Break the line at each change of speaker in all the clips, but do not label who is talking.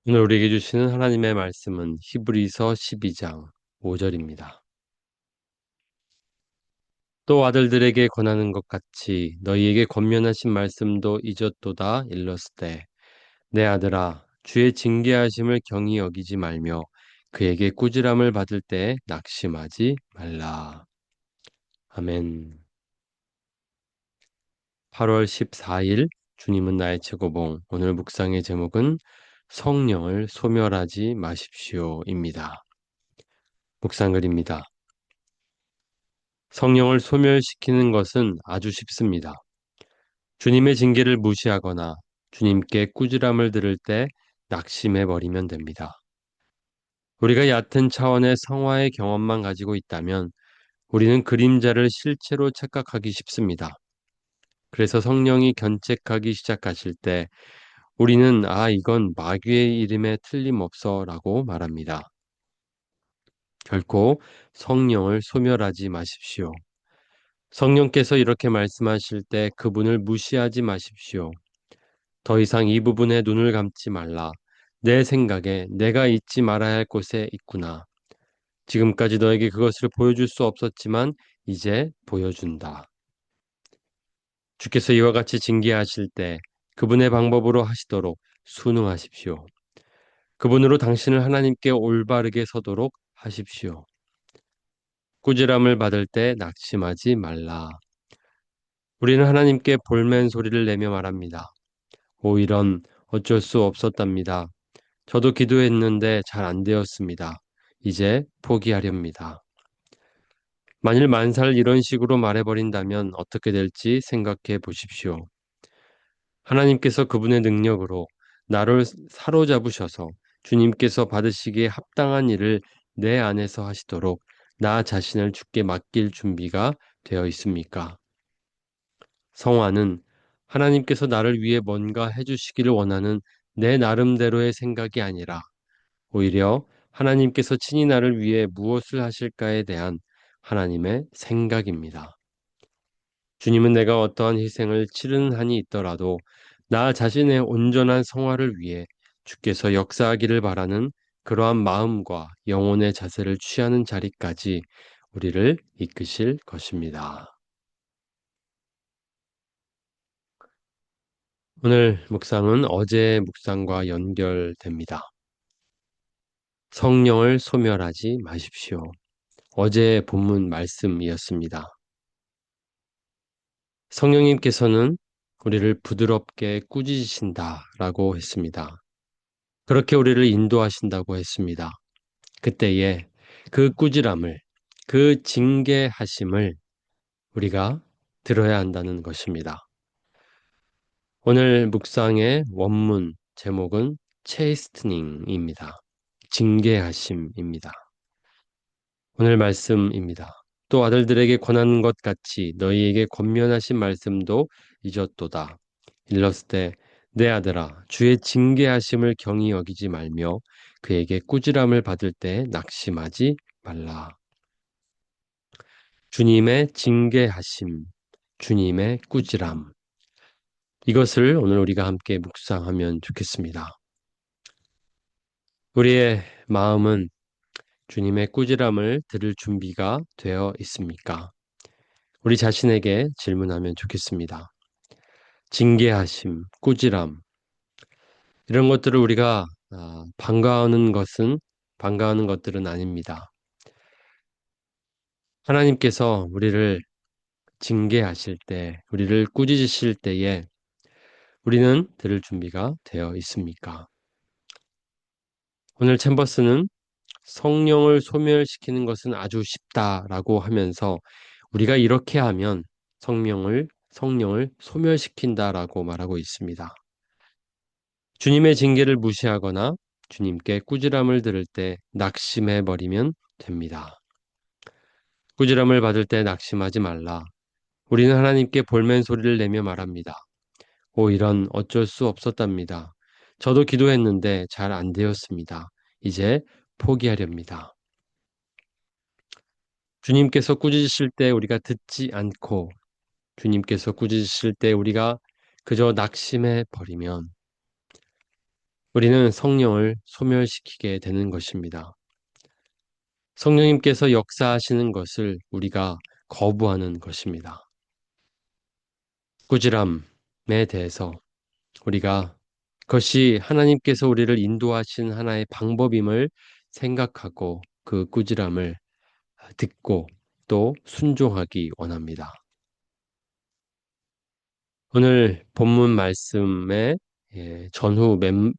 오늘 우리에게 주시는 하나님의 말씀은 히브리서 12장 5절입니다. 또 아들들에게 권하는 것 같이 너희에게 권면하신 말씀도 잊었도다 일렀으되 내 아들아 주의 징계하심을 경히 여기지 말며 그에게 꾸지람을 받을 때에 낙심하지 말라. 아멘. 8월 14일 주님은 나의 최고봉. 오늘 묵상의 제목은 성령을 소멸하지 마십시오입니다. 묵상글입니다. 성령을 소멸시키는 것은 아주 쉽습니다. 주님의 징계를 무시하거나 주님께 꾸지람을 들을 때 낙심해 버리면 됩니다. 우리가 얕은 차원의 성화의 경험만 가지고 있다면 우리는 그림자를 실체로 착각하기 쉽습니다. 그래서 성령이 견책하기 시작하실 때 우리는 이건 마귀의 이름에 틀림없어 라고 말합니다. 결코 성령을 소멸하지 마십시오. 성령께서 이렇게 말씀하실 때 그분을 무시하지 마십시오. 더 이상 이 부분에 눈을 감지 말라. 내 생각에 내가 잊지 말아야 할 곳에 있구나. 지금까지 너에게 그것을 보여줄 수 없었지만 이제 보여준다. 주께서 이와 같이 징계하실 때 그분의 방법으로 하시도록 순응하십시오. 그분으로 당신을 하나님께 올바르게 서도록 하십시오. 꾸지람을 받을 때 낙심하지 말라. 우리는 하나님께 볼멘 소리를 내며 말합니다. 이런 어쩔 수 없었답니다. 저도 기도했는데 잘 안 되었습니다. 이제 포기하렵니다. 만일 만사를 이런 식으로 말해버린다면 어떻게 될지 생각해 보십시오. 하나님께서 그분의 능력으로 나를 사로잡으셔서 주님께서 받으시기에 합당한 일을 내 안에서 하시도록 나 자신을 주께 맡길 준비가 되어 있습니까? 성화는 하나님께서 나를 위해 뭔가 해주시기를 원하는 내 나름대로의 생각이 아니라 오히려 하나님께서 친히 나를 위해 무엇을 하실까에 대한 하나님의 생각입니다. 주님은 내가 어떠한 희생을 치르는 한이 있더라도 나 자신의 온전한 성화를 위해 주께서 역사하기를 바라는 그러한 마음과 영혼의 자세를 취하는 자리까지 우리를 이끄실 것입니다. 오늘 묵상은 어제 묵상과 연결됩니다. 성령을 소멸하지 마십시오. 어제 본문 말씀이었습니다. 성령님께서는 우리를 부드럽게 꾸짖으신다라고 했습니다. 그렇게 우리를 인도하신다고 했습니다. 그때에 그 꾸지람을, 그 징계하심을 우리가 들어야 한다는 것입니다. 오늘 묵상의 원문 제목은 체이스트닝입니다. 징계하심입니다. 오늘 말씀입니다. 또 아들들에게 권하는 것 같이 너희에게 권면하신 말씀도 잊었도다. 일렀을 내 아들아 주의 징계하심을 경히 여기지 말며 그에게 꾸지람을 받을 때 낙심하지 말라. 주님의 징계하심, 주님의 꾸지람. 이것을 오늘 우리가 함께 묵상하면 좋겠습니다. 우리의 마음은 주님의 꾸지람을 들을 준비가 되어 있습니까? 우리 자신에게 질문하면 좋겠습니다. 징계하심, 꾸지람, 이런 것들을 우리가 반가워하는 것들은 아닙니다. 하나님께서 우리를 징계하실 때, 우리를 꾸짖으실 때에 우리는 들을 준비가 되어 있습니까? 오늘 챔버스는 성령을 소멸시키는 것은 아주 쉽다라고 하면서 우리가 이렇게 하면 성령을 소멸시킨다라고 말하고 있습니다. 주님의 징계를 무시하거나 주님께 꾸지람을 들을 때 낙심해 버리면 됩니다. 꾸지람을 받을 때 낙심하지 말라. 우리는 하나님께 볼멘 소리를 내며 말합니다. 이런 어쩔 수 없었답니다. 저도 기도했는데 잘 안 되었습니다. 이제 포기하렵니다. 주님께서 꾸짖으실 때 우리가 듣지 않고 주님께서 꾸짖으실 때 우리가 그저 낙심해 버리면 우리는 성령을 소멸시키게 되는 것입니다. 성령님께서 역사하시는 것을 우리가 거부하는 것입니다. 꾸지람에 대해서 우리가 그것이 하나님께서 우리를 인도하신 하나의 방법임을 생각하고 그 꾸지람을 듣고 또 순종하기 원합니다. 오늘 본문 말씀의 전후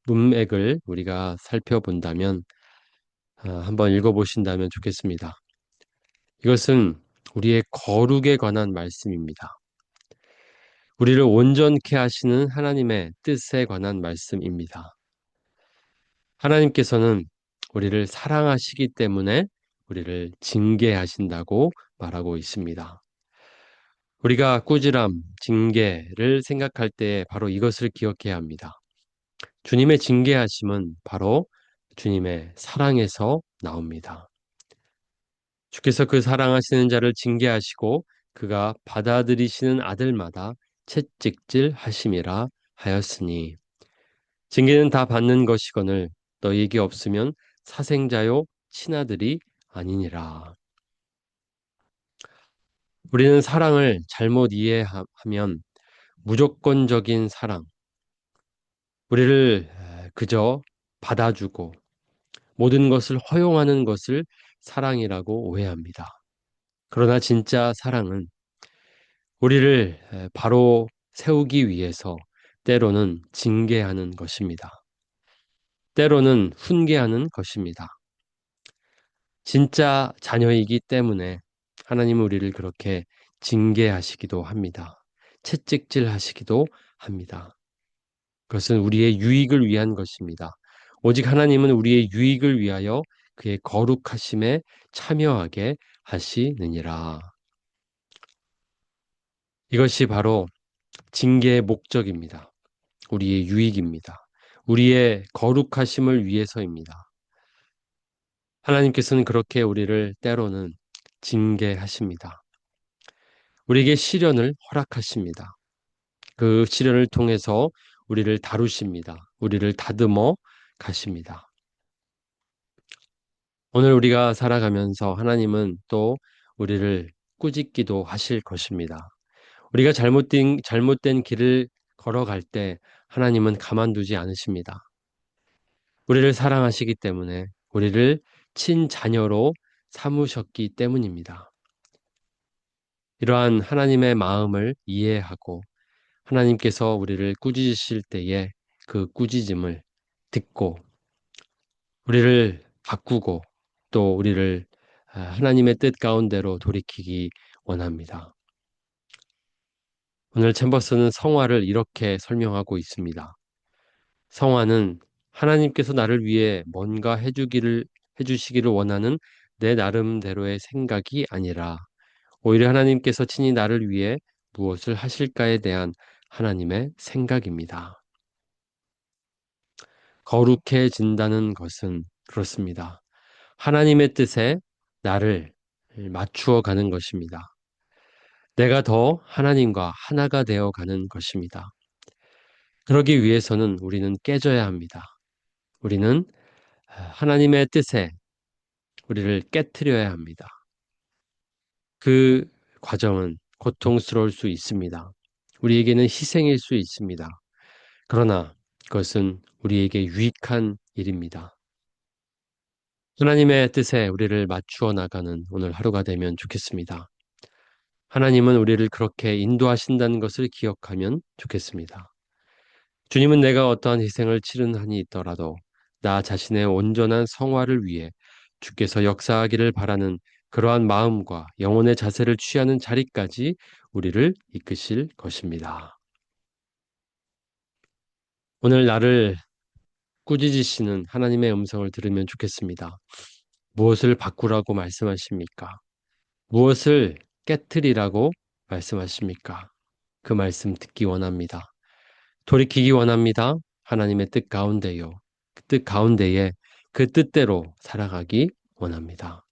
문맥을 우리가 살펴본다면 한번 읽어보신다면 좋겠습니다. 이것은 우리의 거룩에 관한 말씀입니다. 우리를 온전케 하시는 하나님의 뜻에 관한 말씀입니다. 하나님께서는 우리를 사랑하시기 때문에 우리를 징계하신다고 말하고 있습니다. 우리가 꾸지람, 징계를 생각할 때 바로 이것을 기억해야 합니다. 주님의 징계하심은 바로 주님의 사랑에서 나옵니다. 주께서 그 사랑하시는 자를 징계하시고 그가 받아들이시는 아들마다 채찍질 하심이라 하였으니 징계는 다 받는 것이거늘 너희에게 없으면 사생자요 친아들이 아니니라. 우리는 사랑을 잘못 이해하면 무조건적인 사랑, 우리를 그저 받아주고 모든 것을 허용하는 것을 사랑이라고 오해합니다. 그러나 진짜 사랑은 우리를 바로 세우기 위해서 때로는 징계하는 것입니다. 때로는 훈계하는 것입니다. 진짜 자녀이기 때문에 하나님은 우리를 그렇게 징계하시기도 합니다. 채찍질 하시기도 합니다. 그것은 우리의 유익을 위한 것입니다. 오직 하나님은 우리의 유익을 위하여 그의 거룩하심에 참여하게 하시느니라. 이것이 바로 징계의 목적입니다. 우리의 유익입니다. 우리의 거룩하심을 위해서입니다. 하나님께서는 그렇게 우리를 때로는 징계하십니다. 우리에게 시련을 허락하십니다. 그 시련을 통해서 우리를 다루십니다. 우리를 다듬어 가십니다. 오늘 우리가 살아가면서 하나님은 또 우리를 꾸짖기도 하실 것입니다. 우리가 잘못된 길을 걸어갈 때 하나님은 가만두지 않으십니다. 우리를 사랑하시기 때문에 우리를 친자녀로 삼으셨기 때문입니다. 이러한 하나님의 마음을 이해하고 하나님께서 우리를 꾸짖으실 때에 그 꾸짖음을 듣고 우리를 바꾸고 또 우리를 하나님의 뜻 가운데로 돌이키기 원합니다. 오늘 챔버스는 성화를 이렇게 설명하고 있습니다. 성화는 하나님께서 나를 위해 뭔가 해주시기를 원하는 내 나름대로의 생각이 아니라 오히려 하나님께서 친히 나를 위해 무엇을 하실까에 대한 하나님의 생각입니다. 거룩해진다는 것은 그렇습니다. 하나님의 뜻에 나를 맞추어 가는 것입니다. 내가 더 하나님과 하나가 되어 가는 것입니다. 그러기 위해서는 우리는 깨져야 합니다. 우리는 하나님의 뜻에 우리를 깨트려야 합니다. 그 과정은 고통스러울 수 있습니다. 우리에게는 희생일 수 있습니다. 그러나 그것은 우리에게 유익한 일입니다. 하나님의 뜻에 우리를 맞추어 나가는 오늘 하루가 되면 좋겠습니다. 하나님은 우리를 그렇게 인도하신다는 것을 기억하면 좋겠습니다. 주님은 내가 어떠한 희생을 치른 한이 있더라도 나 자신의 온전한 성화를 위해 주께서 역사하기를 바라는 그러한 마음과 영혼의 자세를 취하는 자리까지 우리를 이끄실 것입니다. 오늘 나를 꾸짖으시는 하나님의 음성을 들으면 좋겠습니다. 무엇을 바꾸라고 말씀하십니까? 무엇을 깨트리라고 말씀하십니까? 그 말씀 듣기 원합니다. 돌이키기 원합니다. 하나님의 뜻 가운데요. 그 뜻 가운데에 그 뜻대로 살아가기 원합니다.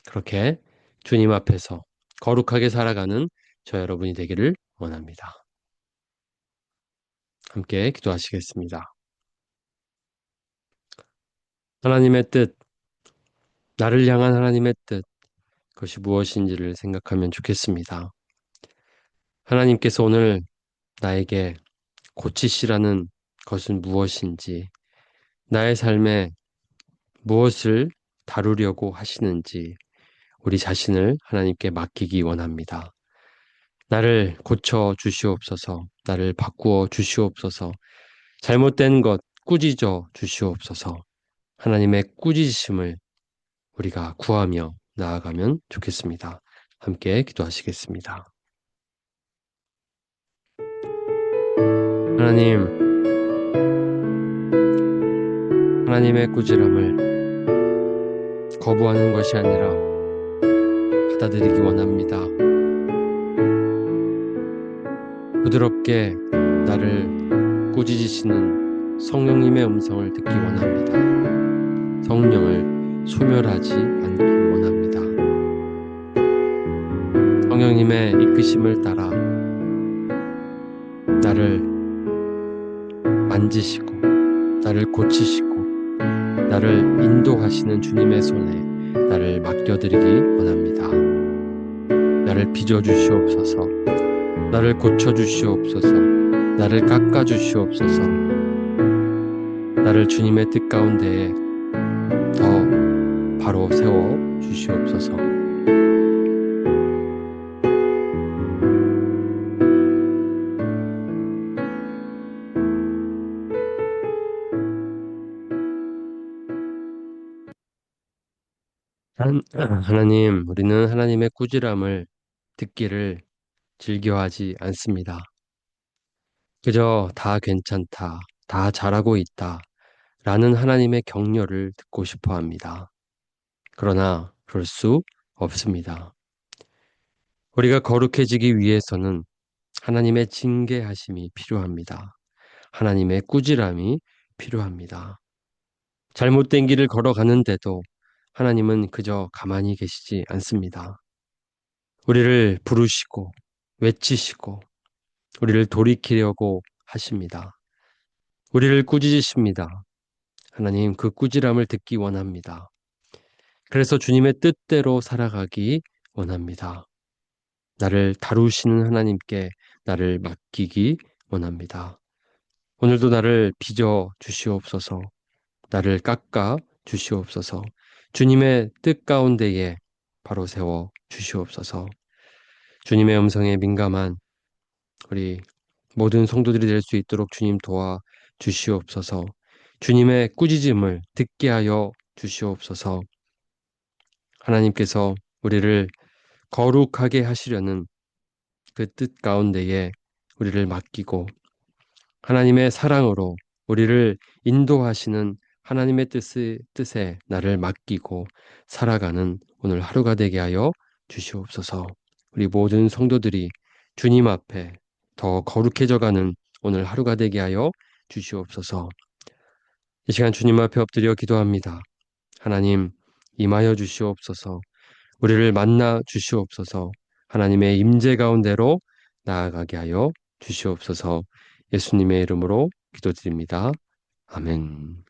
그렇게 주님 앞에서 거룩하게 살아가는 저 여러분이 되기를 원합니다. 함께 기도하시겠습니다. 하나님의 뜻, 나를 향한 하나님의 뜻, 그것이 무엇인지를 생각하면 좋겠습니다. 하나님께서 오늘 나에게 고치시라는 것은 무엇인지, 나의 삶에 무엇을 다루려고 하시는지, 우리 자신을 하나님께 맡기기 원합니다. 나를 고쳐 주시옵소서, 나를 바꾸어 주시옵소서, 잘못된 것 꾸짖어 주시옵소서, 하나님의 꾸짖으심을 우리가 구하며 나아가면 좋겠습니다. 함께 기도하시겠습니다. 하나님, 하나님의 꾸지람을 거부하는 것이 아니라 받아들이기 원합니다. 부드럽게 나를 꾸짖으시는 성령님의 음성을 듣기 원합니다. 성령을 소멸하지 않기 원합니다. 성령님의 이끄심을 따라 나를 만지시고 나를 고치시고 나를 인도하시는 주님의 손에 나를 맡겨드리기 원합니다. 나를 빚어주시옵소서, 나를 고쳐주시옵소서, 나를 깎아주시옵소서, 나를 주님의 뜻 가운데에 더 바로 세워 주시옵소서. 하나님, 우리는 하나님의 꾸지람을 듣기를 즐겨하지 않습니다. 그저 다 괜찮다, 다 잘하고 있다, 라는 하나님의 격려를 듣고 싶어 합니다. 그러나 그럴 수 없습니다. 우리가 거룩해지기 위해서는 하나님의 징계하심이 필요합니다. 하나님의 꾸지람이 필요합니다. 잘못된 길을 걸어가는데도 하나님은 그저 가만히 계시지 않습니다. 우리를 부르시고 외치시고 우리를 돌이키려고 하십니다. 우리를 꾸짖으십니다. 하나님, 그 꾸지람을 듣기 원합니다. 그래서 주님의 뜻대로 살아가기 원합니다. 나를 다루시는 하나님께 나를 맡기기 원합니다. 오늘도 나를 빚어 주시옵소서, 나를 깎아 주시옵소서, 주님의 뜻 가운데에 바로 세워 주시옵소서. 주님의 음성에 민감한 우리 모든 성도들이 될 수 있도록 주님 도와 주시옵소서. 주님의 꾸짖음을 듣게 하여 주시옵소서. 하나님께서 우리를 거룩하게 하시려는 그 뜻 가운데에 우리를 맡기고 하나님의 사랑으로 우리를 인도하시는 하나님의 뜻에 나를 맡기고 살아가는 오늘 하루가 되게 하여 주시옵소서. 우리 모든 성도들이 주님 앞에 더 거룩해져가는 오늘 하루가 되게 하여 주시옵소서. 이 시간 주님 앞에 엎드려 기도합니다. 하나님, 임하여 주시옵소서. 우리를 만나 주시옵소서. 하나님의 임재 가운데로 나아가게 하여 주시옵소서. 예수님의 이름으로 기도드립니다. 아멘.